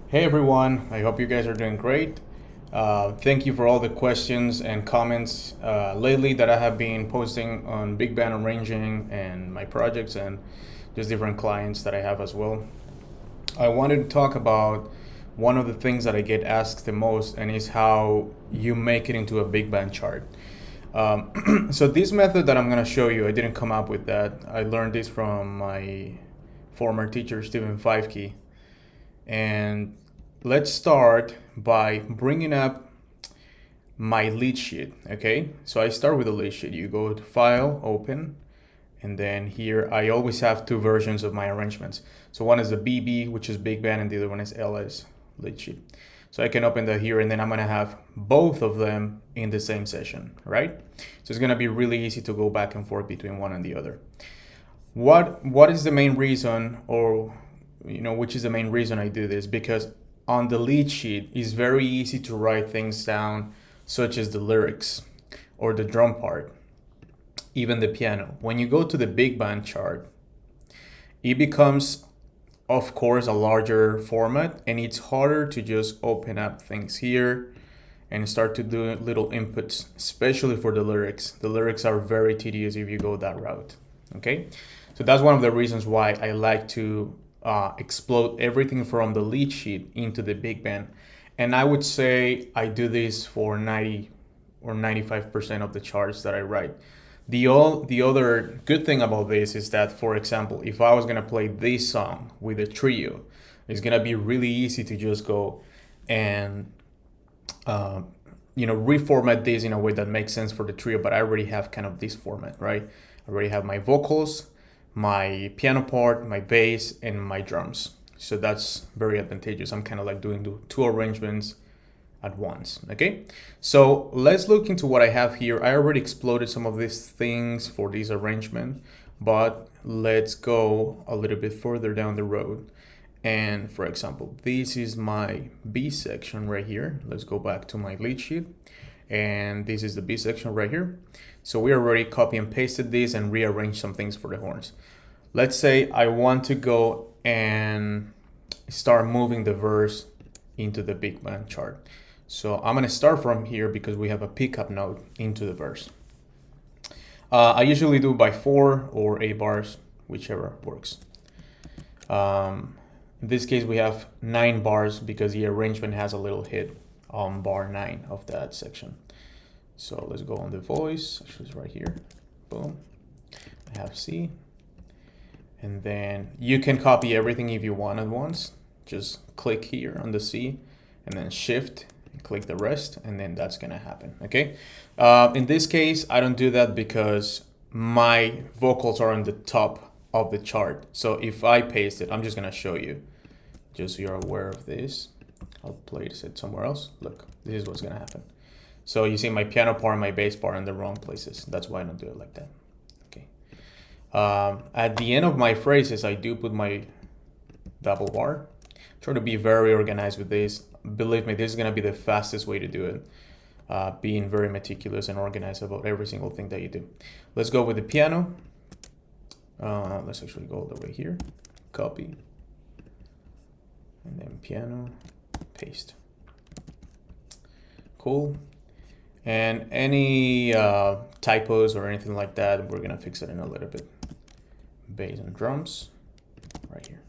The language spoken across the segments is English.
Hey everyone, I hope you guys are doing great. Thank you for all the questions and comments lately that I have been posting on big band arranging and my projects and just different clients that I have as well. I wanted to talk about one of the things that I get asked the most, and is how you make it into a big band chart. So this method that I'm going to show you, I didn't come up with that. I learned this from my former teacher, Stephen Fiveke. And let's start by bringing up my lead sheet. Okay, so I start with a lead sheet. You go to File, Open, and then here I always have two versions of my arrangements. So one is the BB, which is big band, and the other one is LS, lead sheet. So I can open that here, and then I'm gonna have both of them in the same session, right? So it's gonna be really easy to go back and forth between one and the other. What is the main reason, or which is the main reason I do this? Because on the lead sheet, it's very easy to write things down, such as the lyrics or the drum part, even the piano. When you go to the big band chart, it becomes, of course, a larger format, and it's harder to just open up things here and start to do little inputs, especially for the lyrics. The lyrics are very tedious if you go that route. Okay, so that's one of the reasons why I like to explode everything from the lead sheet into the big band. And I would say I do this for 90 or 95% of the charts that I write. The other good thing about this is that, for example, if I was going to play this song with a trio, it's going to be really easy to just go and reformat this in a way that makes sense for the trio. But I already have kind of this format, right? I already have my vocals, my piano part, my bass, and my drums. So that's very advantageous. I'm kind of like doing the two arrangements at once. Okay, so let's look into what I have here. I already exploded some of these things for this arrangement, but let's go a little bit further down the road. And for example, this is my B section right here. Let's go back to my lead sheet, and this is the B section right here. So we already copy and pasted this and rearranged some things for the horns. Let's say I want to go and start moving the verse into the big band chart. So I'm gonna start from here because we have a pickup note into the verse. I usually do by 4 or 8 bars, whichever works. In this case, we have 9 bars because the arrangement has a little hit on bar 9 of that section. So let's go on the voice. Actually, it's right here. Boom. I have C. And then you can copy everything if you want at once. Just click here on the C and then shift and click the rest, and then that's gonna happen. Okay. In this case, I don't do that because my vocals are on the top of the chart. So if I paste it, I'm just gonna show you, just so you're aware of this. I'll place it somewhere else. Look, this is what's gonna happen. So you see my piano part and my bass part in the wrong places. That's why I don't do it like that. Okay. At the end of my phrases, I do put my double bar. Try to be very organized with this. Believe me, this is gonna be the fastest way to do it. Being very meticulous and organized about every single thing that you do. Let's go with the piano. Let's actually go all the way here. Copy. And then piano, paste. Cool. And any typos or anything like that, we're gonna fix it in a little bit. Bass and drums, right here.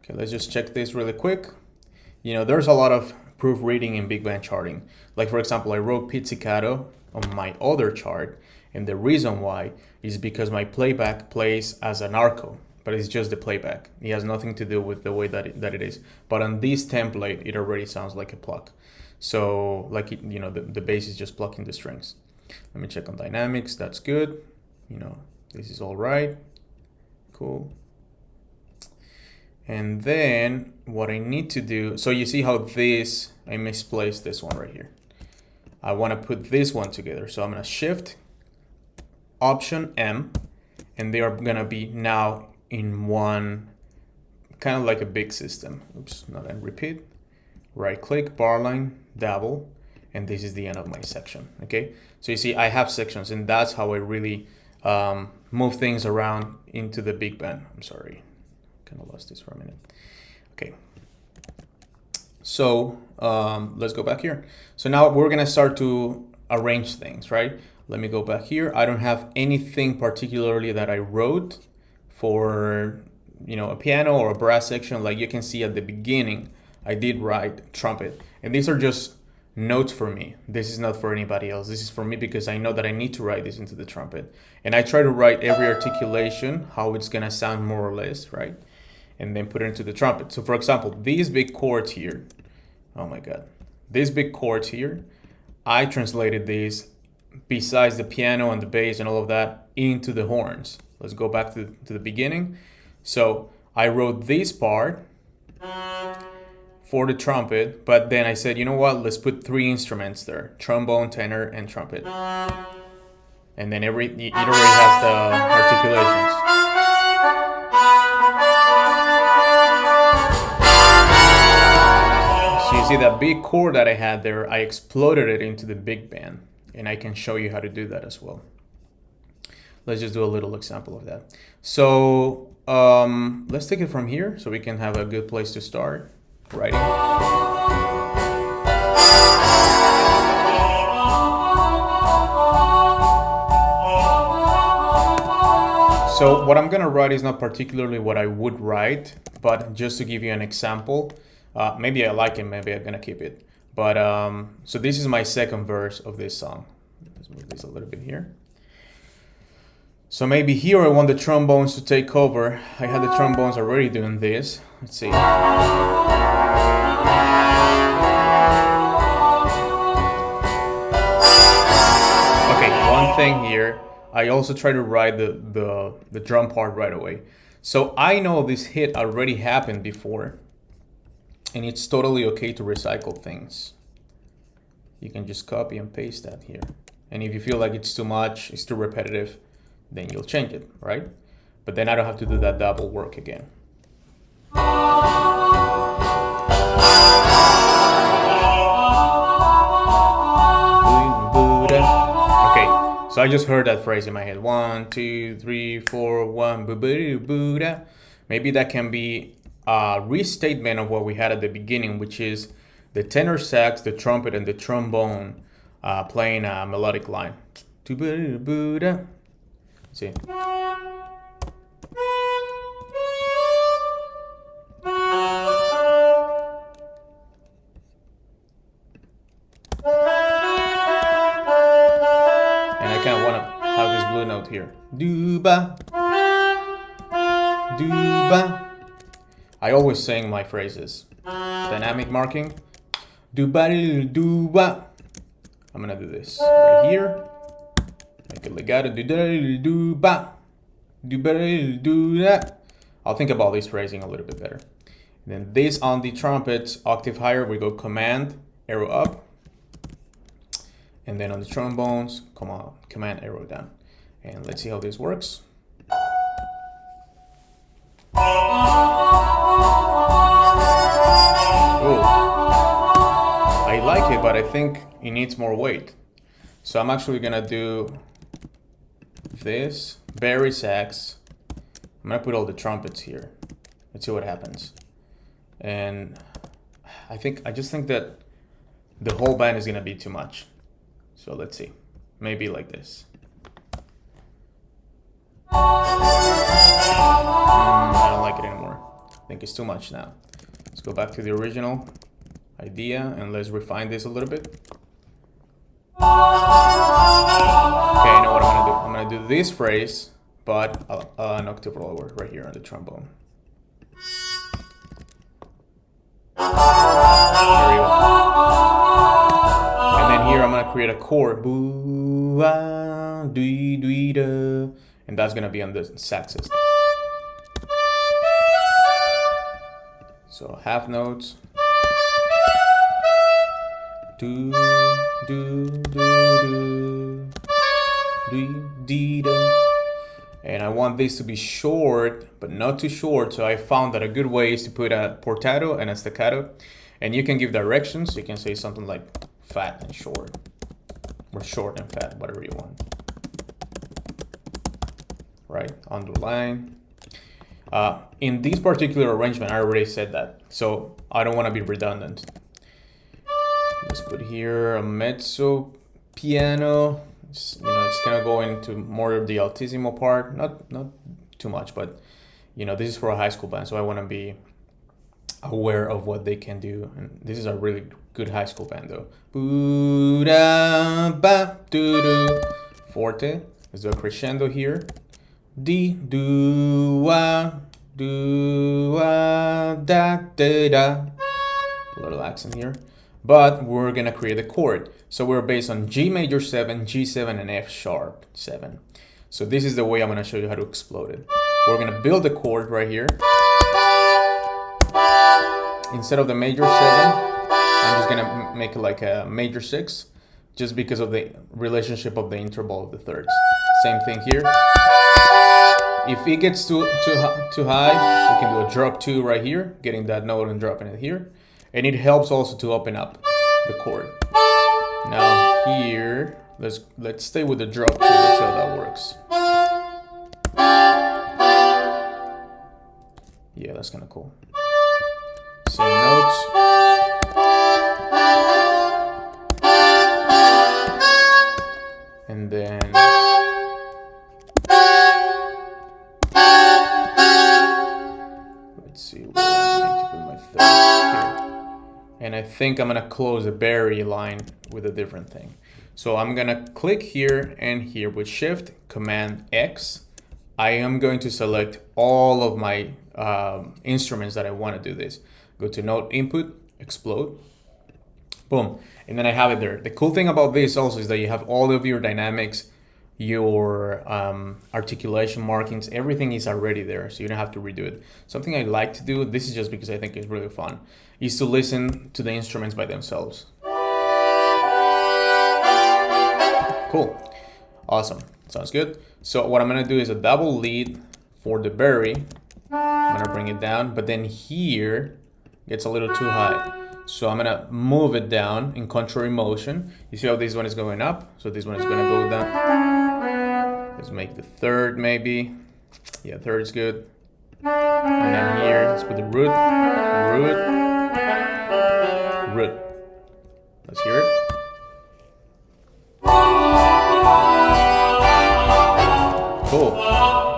Okay, let's just check this really quick. There's a lot of proofreading in big band charting. Like for example, I wrote pizzicato on my other chart, and the reason why is because my playback plays as an arco, but it's just the playback. It has nothing to do with the way that it is. But on this template, it already sounds like a pluck. So like, the bass is just plucking the strings. Let me check on dynamics. That's good. This is all right. Cool. And then what I need to do, so you see how I misplaced this one right here. I want to put this one together. So I'm going to shift Option M, and they are going to be now in one, kind of like a big system. Oops, not and repeat. Right click, bar line, double, and this is the end of my section. Okay, so you see I have sections, and that's how I really move things around into the big band. I'm sorry, kind of lost this for a minute. Okay, So let's go back here. So now we're gonna start to arrange things, right? Let me go back here. I don't have anything particularly that I wrote for, you know, a piano or a brass section. Like you can see at the beginning, I did write trumpet, and these are just notes for me. This is not for anybody else. This is for me because I know that I need to write this into the trumpet, and I try to write every articulation, how it's gonna sound more or less, right? And then put it into the trumpet. So for example, these big chords here, oh my God, these big chords here, I translated these besides the piano and the bass and all of that into the horns. Let's go back to the beginning. So I wrote this part for the trumpet, but then I said, you know what, let's put 3 instruments there, trombone, tenor, and trumpet. And then it already has the articulations. So you see that big chord that I had there, I exploded it into the big band, and I can show you how to do that as well. Let's just do a little example of that. So let's take it from here so we can have a good place to start writing. So what I'm gonna write is not particularly what I would write, but just to give you an example. Maybe I like it, maybe I'm gonna keep it. But so this is my second verse of this song. Let's move this a little bit here. So maybe here I want the trombones to take over. I had the trombones already doing this. Let's see. Okay, one thing here. I also try to write the drum part right away. So I know this hit already happened before, and it's totally okay to recycle things. You can just copy and paste that here. And if you feel like it's too much, it's too repetitive, then you'll change it, right? But then I don't have to do that double work again. Okay, so I just heard that phrase in my head. 1, 2, 3, 4, 1, Buddha. Maybe that can be a restatement of what we had at the beginning, which is the tenor sax, the trumpet, and the trombone playing a melodic line. Buddha. See. And I kind of want to have this blue note here. Dooba. Dooba. I always sing my phrases. Dynamic marking. Dooba dooba. I'm gonna do this right here. Make it legato. Dooba. Dooba dooba. I'll think about this phrasing a little bit better. And then this on the trumpet, octave higher, we go command, arrow up. And then on the trombones, command, arrow down. And let's see how this works. Oh, I like it, but I think it needs more weight. So I'm actually gonna do this, bari sax. I'm gonna put all the trumpets here. Let's see what happens. And I just think that the whole band is gonna be too much. So let's see, maybe like this. I don't like it anymore. I think it's too much now. Let's go back to the original idea and let's refine this a little bit. Okay, I know what I'm gonna do. I'm gonna do this phrase, but an octave lower right here on the trombone. There we go. And then here I'm gonna create a chord. Boo, ah, dee, dee, da. And that's gonna be on the saxes. So half notes. Do, do, do, do, dee, da. And I want this to be short, but not too short. So I found that a good way is to put a portato and a staccato. And you can give directions. You can say something like fat and short, or short and fat, whatever you want. Right, underline. In this particular arrangement, I already said that, so I don't want to be redundant. Let's put here a mezzo piano. It's gonna go into more of the altissimo part, not too much, but this is for a high school band, so I want to be aware of what they can do. And this is a really good high school band though. Forte. Let's do a crescendo here. D, do, da, da, da. A little accent here. But we're gonna create a chord. So we're based on G major 7, G7, and F sharp 7. So this is the way I'm gonna show you how to explode it. We're gonna build a chord right here. Instead of the major 7, I'm just gonna make it like a major 6, just because of the relationship of the interval of the thirds. Same thing here. If it gets too high, we can do a drop 2 right here, getting that note and dropping it here. And it helps also to open up the chord. Now here, let's stay with the drop 2, let's see how that works. Yeah, that's kind of cool. Same notes. And then let's see what I need to put my third here. And I think I'm gonna close the Barry line with a different thing. So I'm gonna click here and here with Shift, Command X. I am going to select all of my instruments that I want to do this. Go to Note Input, Explode, boom, and then I have it there. The cool thing about this also is that you have all of your dynamics, your articulation markings, everything is already there, so you don't have to redo it. Something I like to do, this is just because I think it's really fun, is to listen to the instruments by themselves. Cool, awesome, sounds good. So what I'm gonna do is a double lead for the Barry. I'm gonna bring it down, but then here gets a little too high. So I'm gonna move it down in contrary motion. You see how this one is going up? So this one is gonna go down. Let's make the third maybe. Yeah, third is good. And then here, let's put the root, root, root. Let's hear it. Cool.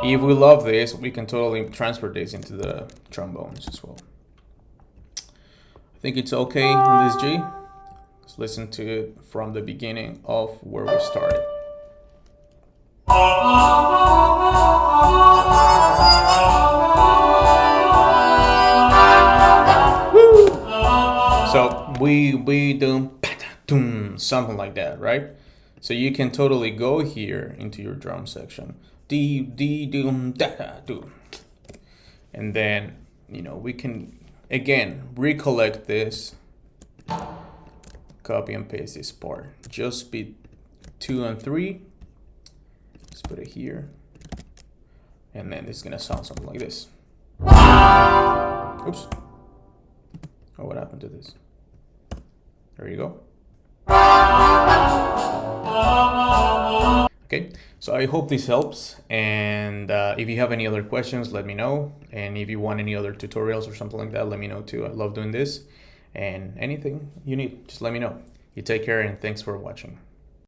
If we love this, we can totally transfer this into the trombones as well. I think it's okay on this G. Let's listen to it from the beginning of where we started. Woo! So we do something like that, right? So you can totally go here into your drum section. D doom da da do. And then we can again recollect this, copy and paste this part. Just beat 2 and 3. Let's put it here. And then it's gonna sound something like this. Oops. Oh, what happened to this? There you go. Okay, so I hope this helps, and if you have any other questions, let me know, and if you want any other tutorials or something like that, let me know too. I love doing this, and anything you need, just let me know. You take care, and thanks for watching.